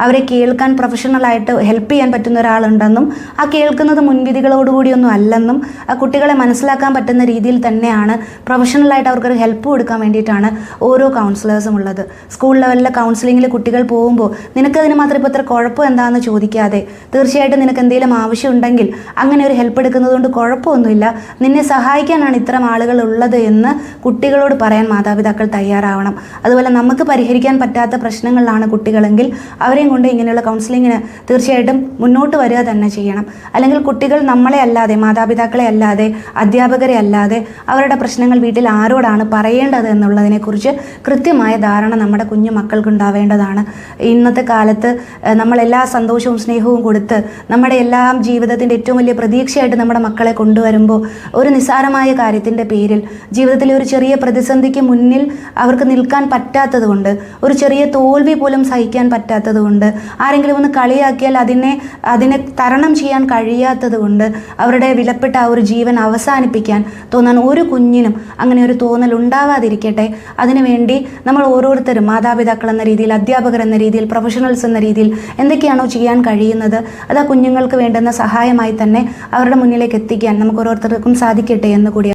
അവരെ കേൾക്കാൻ പ്രൊഫഷണലായിട്ട് ഹെൽപ്പ് ചെയ്യാൻ പറ്റുന്ന ഒരാളുണ്ടെന്നും ആ കേൾക്കുന്നത് മുൻവിധികളോടുകൂടിയൊന്നും അല്ലെന്നും ആ കുട്ടികളെ മനസ്സിലാക്കാൻ പറ്റുന്ന രീതിയിൽ തന്നെയാണ് പ്രൊഫഷണലായിട്ട് അവർക്കൊരു ഹെൽപ്പ് കൊടുക്കാൻ വേണ്ടിയിട്ടാണ് ഓരോ കൗൺസിലേഴ്സും ഉള്ളത്. സ്കൂൾ ലെവലിലെ കൗൺസിലിങ്ങിൽ കുട്ടികൾ പോകുമ്പോൾ നിനക്കതിന് മാത്രം ഇപ്പോൾ ഇത്ര കുഴപ്പം എന്താണെന്ന് ചോദിക്കാതെ തീർച്ചയായിട്ടും നിനക്ക് എന്തെങ്കിലും ആവശ്യമുണ്ടെങ്കിൽ അങ്ങനെ ഒരു ഹെൽപ്പ് എടുക്കുന്നതുകൊണ്ട് കുഴപ്പമൊന്നുമില്ല, നിന്നെ സഹായിക്കാനാണ് ഇത്തരം ആളുകൾ ഉള്ളത് എന്ന് കുട്ടികളോട് പറയാൻ മാതാപിതാക്കൾ തയ്യാറാവണം. അതുപോലെ നമുക്ക് പരിഹരിക്കാൻ പറ്റാത്ത പ്രശ്നങ്ങളിലാണ് കുട്ടികളെങ്കിൽ അവരെയും കൊണ്ട് ഇങ്ങനെയുള്ള കൗൺസിലിങ്ങിന് തീർച്ചയായിട്ടും മുന്നോട്ട് വരിക തന്നെ ചെയ്യണം. അല്ലെങ്കിൽ കുട്ടികൾ നമ്മളെ അല്ലാതെ, മാതാപിതാക്കളെ അല്ലാതെ, അധ്യാപകരെ അല്ലാതെ അവരുടെ പ്രശ്നങ്ങൾ വീട്ടിൽ ആരോടാണ് പറയേണ്ടത് എന്നുള്ളതിനെക്കുറിച്ച് കൃത്യമായ ധാരണ നമ്മുടെ കുഞ്ഞു മക്കൾക്ക് ഉണ്ടാവേണ്ടതാണ്. ഇന്നത്തെ കാലത്ത് നമ്മളെല്ലാ സന്തോഷവും സ്നേഹവും കൊടുത്ത് നമ്മുടെ എല്ലാം ജീവിതത്തിൻ്റെ ഏറ്റവും വലിയ പ്രതീക്ഷയായിട്ട് നമ്മുടെ മക്കളെ കൊണ്ടുവരുമ്പോൾ ഒരു നിസ്സാരമായ കാര്യത്തിൻ്റെ പേരിൽ ജീവിതത്തിലെ ഒരു ചെറിയ പ്രതിസന്ധിക്ക് മുന്നിൽ അവർക്ക് നിൽക്കാൻ പറ്റാത്തത് കൊണ്ട്, ഒരു ചെറിയ തോൽവി പോലും സഹിക്കാൻ പറ്റാത്തത് കൊണ്ട്, ആരെങ്കിലും ഒന്ന് കളിയാക്കിയാൽ അതിനെ തരണം ചെയ്യാൻ കഴിയാത്തത് കൊണ്ട് അവരുടെ വിലപ്പെട്ട ആ ഒരു ജീവൻ അവസാനിപ്പിക്കാൻ തോന്നാൻ ഒരു കുഞ്ഞിനും അങ്ങനെ ഒരു തോന്നൽ ഉണ്ടാവാതിരിക്കട്ടെ. അതിനുവേണ്ടി നമ്മൾ ഓരോരുത്തരും മാതാപിതാക്കൾ എന്ന രീതിയിൽ, അധ്യാപകർ എന്ന രീതിയിൽ, പ്രൊഫഷണൽസ് എന്ന രീതിയിൽ എന്തൊക്കെയാണോ ചെയ്യാൻ കഴിയുന്നത് അത് ആ കുഞ്ഞുങ്ങൾക്ക് വേണ്ടുന്ന സഹായമായി തന്നെ അവരുടെ മുന്നിലേക്ക് എത്തിക്കാൻ നമുക്ക് ഓരോരുത്തർക്കും സാധിക്കട്ടെ എന്ന് കൂടി